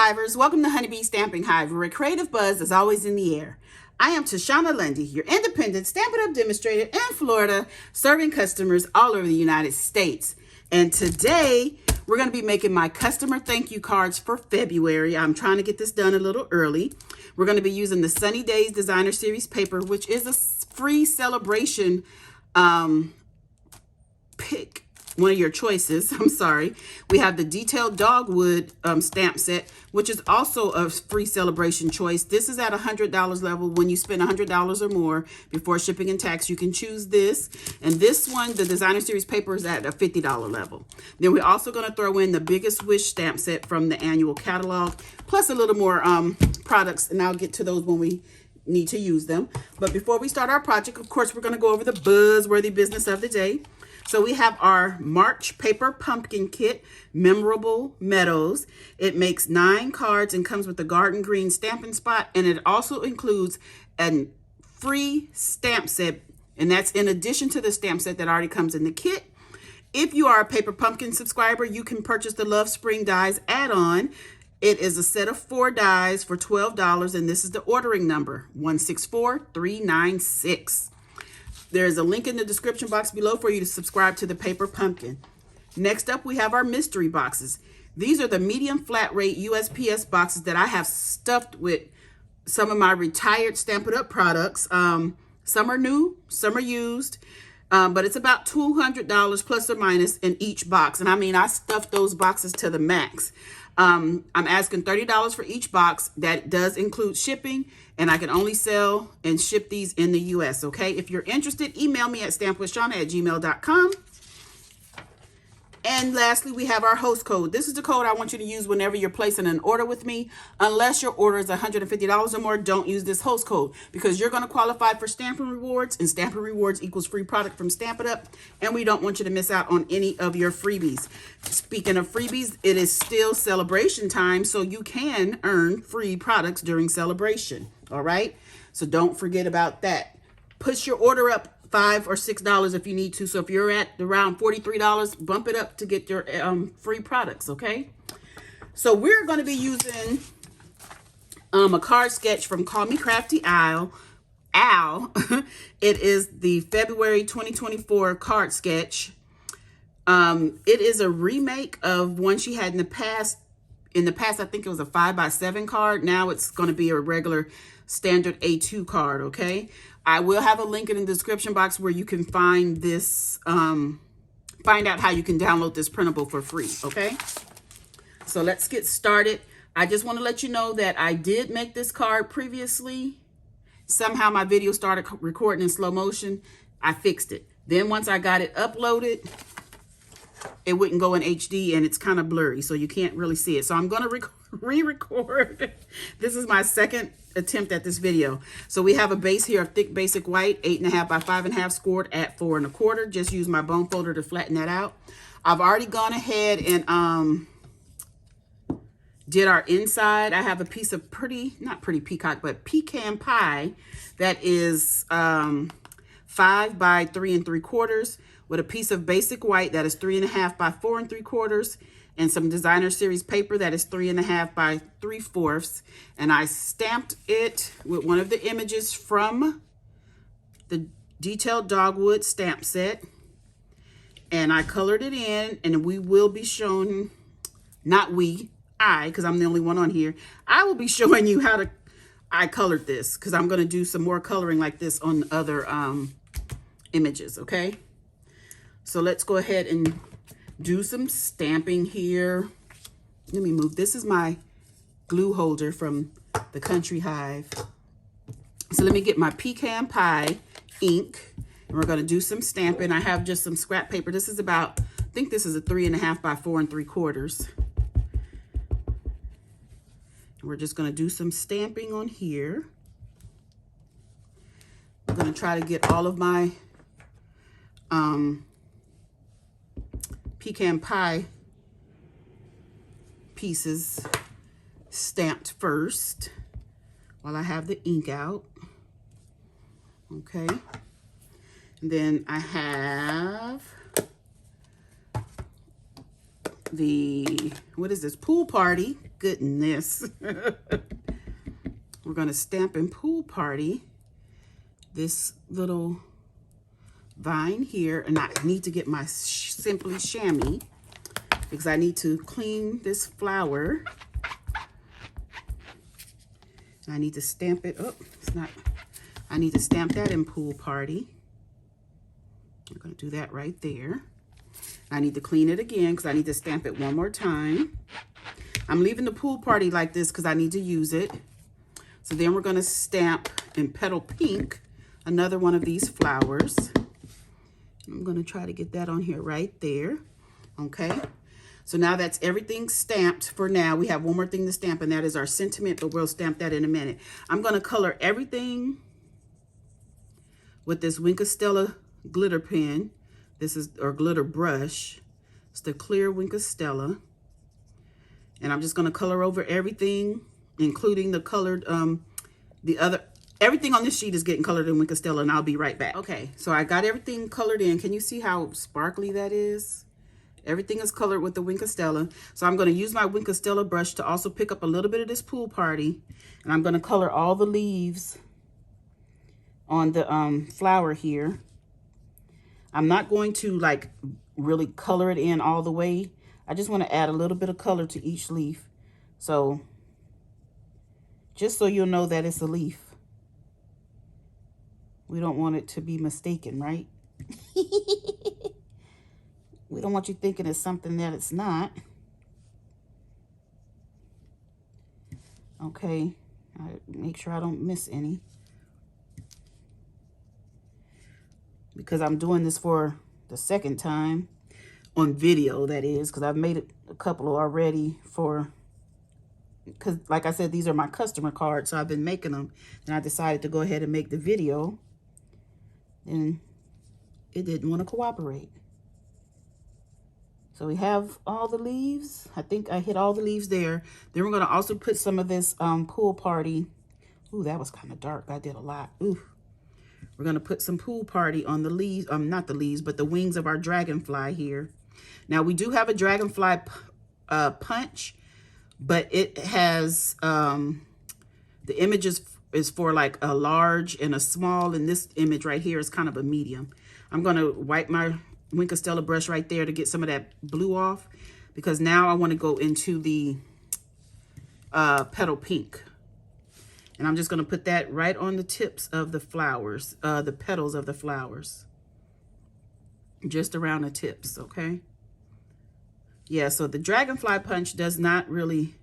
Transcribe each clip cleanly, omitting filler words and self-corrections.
Hivers, welcome to Honeybee Stamping Hive, where a creative buzz is always in the air. I am Tashana Lundy, your independent Stampin' Up demonstrator in Florida, serving customers all over the United States. And today, we're going to be making my customer thank you cards for February. I'm trying to get this done a little early. We're going to be using the Sunny Days Designer Series paper, which is a free Sale-A-Bration pick. One of your choices, I'm sorry. We have the detailed Dogwood stamp set, which is also a free Sale-A-Bration choice. This is at $100 level. When you spend $100 or more before shipping and tax, you can choose this. And this one, the Designer Series paper, is at a $50 level. Then we're also going to throw in the Biggest Wish stamp set from the annual catalog, plus a little more products, and I'll get to those when we need to use them. But before we start our project, of course, we're going to go over the buzzworthy business of the day. So we have our March paper pumpkin kit, Memorable Meadows. It makes 9 cards and comes with a garden green stamping spot. And it also includes a free stamp set. And that's in addition to the stamp set that already comes in the kit. If you are a Paper Pumpkin subscriber, you can purchase the Love Spring Dies add-on. It is a set of 4 dies for $12. And this is the ordering number, 164396. There's a link in the description box below for you to subscribe to the Paper Pumpkin. Next up, we have our mystery boxes. These are the medium flat rate USPS boxes that I have stuffed with some of my retired Stampin' Up products. Some are new, some are used, but it's about $200 plus or minus in each box. And I mean, I stuffed those boxes to the max. I'm asking $30 for each box. That does include shipping, and I can only sell and ship these in the US, okay? If you're interested, email me at stampwithshawna@gmail.com. And lastly, we have our host code. This is the code I want you to use whenever you're placing an order with me. Unless your order is $150 or more, don't use this host code because you're going to qualify for Stampin' Rewards, and Stampin' Rewards equals free product from Stampin' Up, and we don't want you to miss out on any of your freebies. Speaking of freebies, it is still Sale-A-Bration time, so you can earn free products during Sale-A-Bration, all right? So don't forget about that. Push your order up $5 or $6 if you need to. So if you're at around $43, bump it up to get your free products, okay? So we're going to be using a card sketch from Call Me Crafty Al. It is the February 2024 card sketch. It is a remake of one she had in the past. In the past, I think it was a 5x7 card. Now it's going to be a regular standard A2 card, okay? I will have a link in the description box where you can find this, find out how you can download this printable for free, okay? So let's get started. I just want to let you know that I did make this card previously. Somehow my video started recording in slow motion. I fixed it. Then once I got it uploaded, it wouldn't go in HD and it's kind of blurry, so you can't really see it. So I'm going to re-record. This is my second attempt at this video. So we have a base here of thick basic white, 8.5 by 5.5, scored at 4 1/4. Just use my bone folder to flatten that out. I've already gone ahead and did our inside. I have a piece of not pretty peacock, but pecan pie that is 5 by 3 3/4 with a piece of basic white that is 3.5 by 4 3/4. And some Designer Series paper that is 3.5 by 3/4. And I stamped it with one of the images from the detailed Dogwood stamp set. And I colored it in, and we will be showing, because I'm the only one on here, I will be showing you how I colored this, because I'm going to do some more coloring like this on other images, okay? So let's go ahead and do some stamping here. Let me move. This is my glue holder from the Country Hive. So let me get my pecan pie ink, and we're going to do some stamping. I have just some scrap paper. This is about, I think this is a 3.5 by 4 3/4. We're just going to do some stamping on here. I'm going to try to get all of my pecan pie pieces stamped first while I have the ink out. Okay. And then I have the, what is this, Pool Party. Goodness. We're going to stamp in Pool Party this little vine here. And I need to get my Simply Chamois because I need to clean this flower. I need to stamp it. Oh, it's not. I need to stamp that in Pool Party. I'm going to do that right there. I need to clean it again because I need to stamp it one more time. I'm leaving the Pool Party like this because I need to use it. So then we're going to stamp in Petal Pink another one of these flowers. I'm going to try to get that on here right there. Okay. So now that's everything stamped for now. We have one more thing to stamp, and that is our sentiment, but we'll stamp that in a minute. I'm going to color everything with this Wink of Stella glitter pen. This is, or glitter brush. It's the clear Wink of Stella. And I'm just going to color over everything, including the colored, everything on this sheet is getting colored in Wink of Stella, and I'll be right back. Okay, so I got everything colored in. Can you see how sparkly that is? Everything is colored with the Wink of Stella. So I'm going to use my Wink of Stella brush to also pick up a little bit of this Pool Party. And I'm going to color all the leaves on the flower here. I'm not going to like really color it in all the way. I just want to add a little bit of color to each leaf. So just so you'll know that it's a leaf. We don't want it to be mistaken, right? We don't want you thinking it's something that it's not. Okay, make sure I don't miss any. Because I'm doing this for the second time on video, that is, because I've made a couple already for, because like I said, these are my customer cards, so I've been making them, and I decided to go ahead and make the video, and it didn't want to cooperate. So we have all the leaves. I think I hit all the leaves there. Then we're going to also put some of this Pool Party. Ooh, that was kind of dark. I did a lot. Ooh. We're going to put some Pool Party on the leaves, not the leaves, but the wings of our dragonfly here. Now, we do have a dragonfly punch, but it has, the image is for like a large and a small, and this image right here is kind of a medium. I'm going to wipe my Wink of Stella brush right there to get some of that blue off, because now I want to go into the Petal Pink. And I'm just going to put that right on the tips of the flowers, the petals of the flowers. Just around the tips, okay? Yeah, so the dragonfly punch does not really,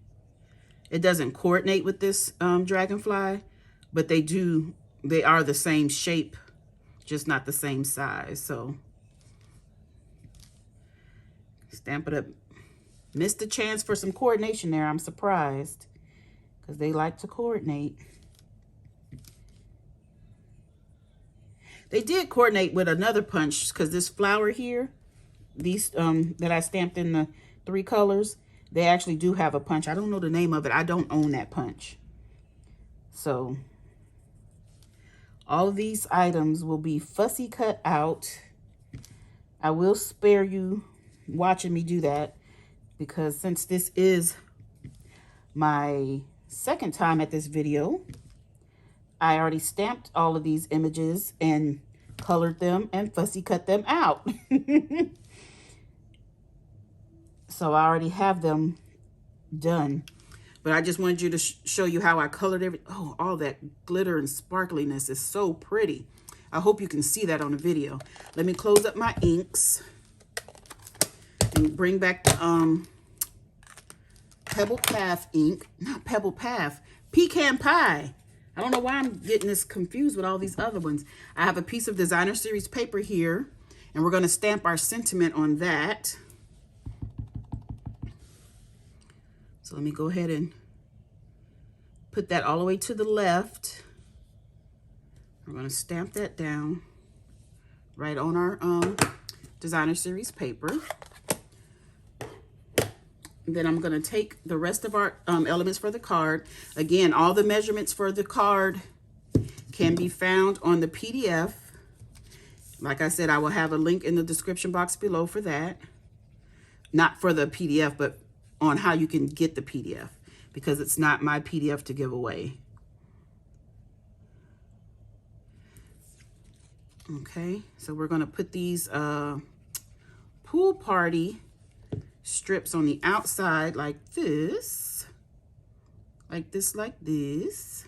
it doesn't coordinate with this dragonfly, but they are the same shape, just not the same size. So stamp it up. Missed the chance for some coordination there. I'm surprised, because they like to coordinate. They did coordinate with another punch, because this flower here, these that I stamped in the 3 colors, they actually do have a punch. I don't know the name of it. I don't own that punch. So all of these items will be fussy cut out. I will spare you watching me do that, because since this is my second time at this video, I already stamped all of these images and colored them and fussy cut them out. So I already have them done. But I just wanted you to show you how I colored every. Oh, all that glitter and sparkliness is so pretty. I hope you can see that on the video. Let me close up my inks and bring back the Pebble Path ink. Not Pebble Path, Pecan Pie. I don't know why I'm getting this confused with all these other ones. I have a piece of Designer Series paper here, and we're going to stamp our sentiment on that. So let me go ahead and put that all the way to the left. We're going to stamp that down right on our Designer Series paper. Then I'm going to take the rest of our elements for the card. Again, all the measurements for the card can be found on the PDF. Like I said, I will have a link in the description box below for that. not for the PDF, but on how you can get the PDF, because it's not my PDF to give away. Okay, so we're gonna put these pool party strips on the outside like this, like this.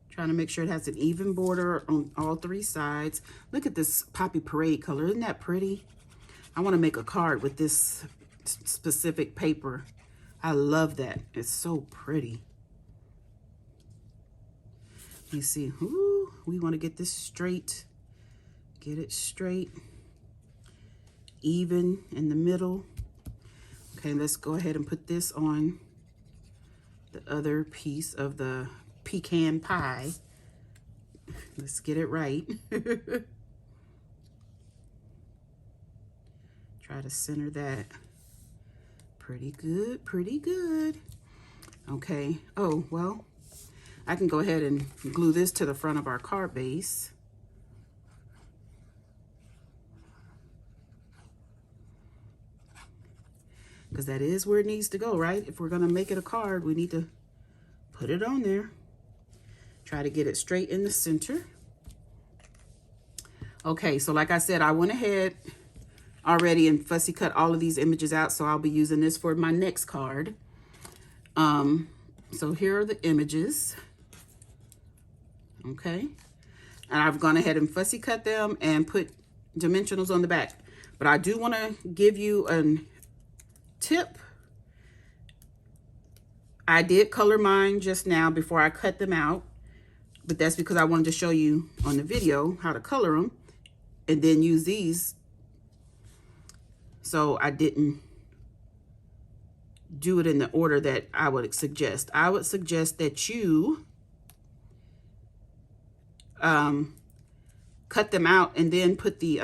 Trying to make sure it has an even border on all three sides. Look at this Poppy Parade color, isn't that pretty? I wanna make a card with this specific paper. I love that, it's so pretty. You see, ooh, we wanna get this straight, get it straight, even in the middle. Okay, let's go ahead and put this on the other piece of the pecan pie. Let's get it right. Try to center that. Pretty good, pretty good. Okay, oh, well, I can go ahead and glue this to the front of our card base. Because that is where it needs to go, right? If we're gonna make it a card, we need to put it on there. Try to get it straight in the center. Okay, so like I said, I went ahead already and fussy cut all of these images out, so I'll be using this for my next card. So here are the images. Okay, and I've gone ahead and fussy cut them and put dimensionals on the back. But I do want to give you a tip. I did color mine just now before I cut them out, but that's because I wanted to show you on the video how to color them and then use these. So I didn't do it in the order that I would suggest. I would suggest that you cut them out and then put the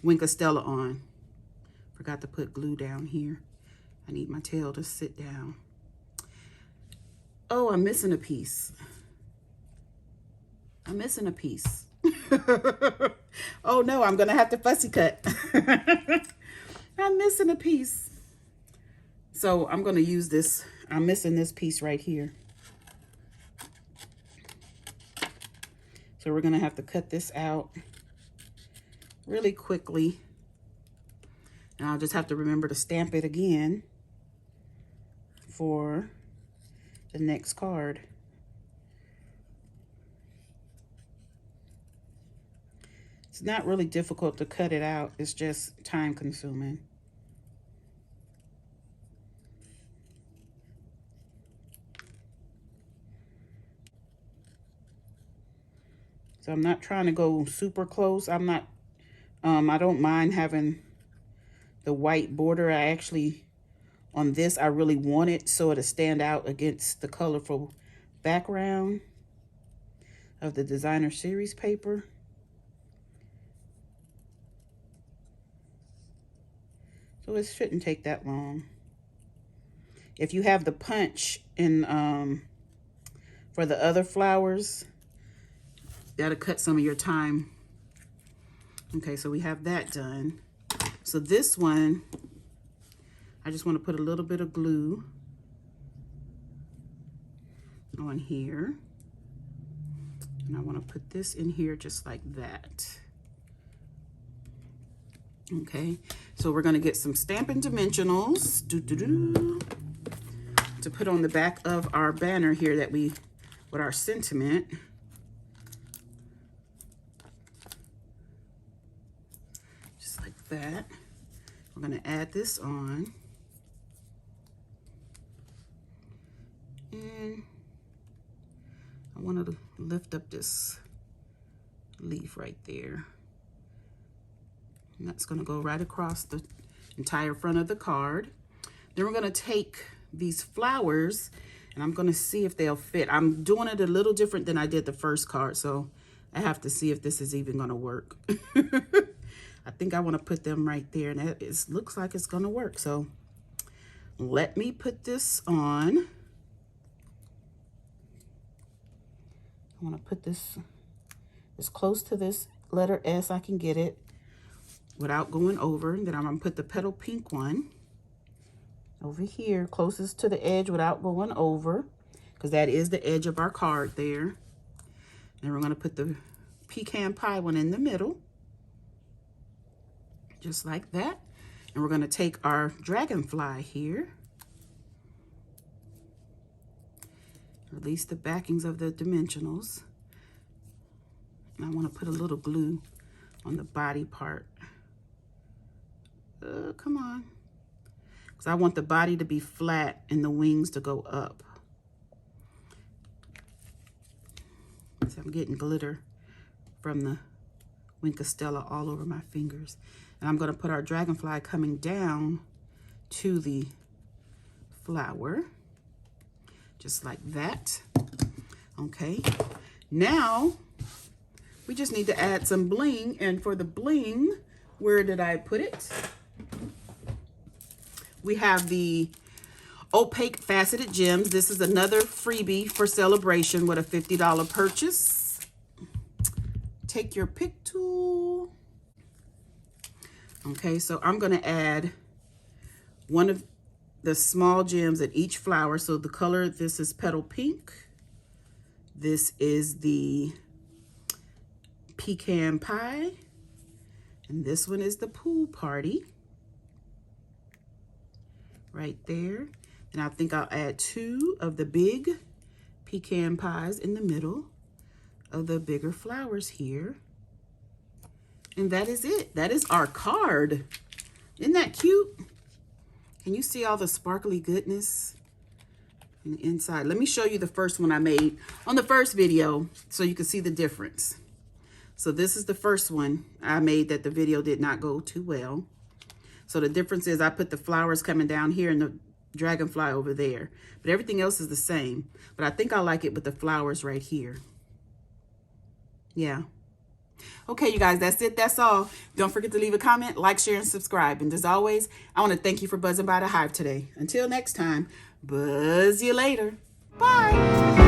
Wink of Stella on. Forgot to put glue down here. I need my tail to sit down. Oh, I'm missing a piece. I'm missing a piece. Oh no, I'm gonna have to fussy cut. I'm missing a piece. So I'm gonna use this. I'm missing this piece right here. So we're gonna have to cut this out really quickly. And I'll just have to remember to stamp it again for the next card. It's not really difficult to cut it out. It's just time consuming. So I'm not trying to go super close. I'm not, I don't mind having the white border. I actually, on this, I really want it so it'll stand out against the colorful background of the designer series paper. So it shouldn't take that long. If you have the punch in for the other flowers, that'll cut some of your time. Okay, so we have that done. So this one, I just want to put a little bit of glue on here. And I want to put this in here just like that. Okay, so we're going to get some Stampin' Dimensionals to put on the back of our banner here that we, with our sentiment. Just like that. We're going to add this on. And I wanted to lift up this leaf right there. And that's going to go right across the entire front of the card. Then we're going to take these flowers and I'm going to see if they'll fit. I'm doing it a little different than I did the first card, so I have to see if this is even going to work. I think I want to put them right there, and it looks like it's going to work. So let me put this on. I want to put this as close to this letter S I can get it. without going over. Then I'm going to put the petal pink one over here, closest to the edge without going over, because that is the edge of our card there. And we're going to put the pecan pie one in the middle, just like that. And we're going to take our dragonfly here, release the backings of the dimensionals, and I want to put a little glue on the body part. Come on, because I want the body to be flat and the wings to go up. So I'm getting glitter from the Winkostella all over my fingers. And I'm going to put our dragonfly coming down to the flower, just like that. Okay, now we just need to add some bling. And for the bling, where did I put it? We have the opaque faceted gems. This is another freebie for Sale-A-Bration with a $50 purchase. Take your pick tool. Okay, so I'm going to add one of the small gems at each flower. So the color, this is petal pink. This is the pecan pie. And this one is the pool party. Right there. And I think I'll add 2 of the big pecan pies in the middle of the bigger flowers here. And that is it. That is our card. Isn't that cute? Can you see all the sparkly goodness in the inside? Let me show you the first one I made on the first video so you can see the difference. So this is the first one I made that the video did not go too well. So the difference is I put the flowers coming down here and the dragonfly over there. But everything else is the same. But I think I like it with the flowers right here. Yeah. Okay, you guys, that's it. That's all. Don't forget to leave a comment, like, share, and subscribe. And as always, I want to thank you for buzzing by the Hive today. Until next time, buzz you later. Bye.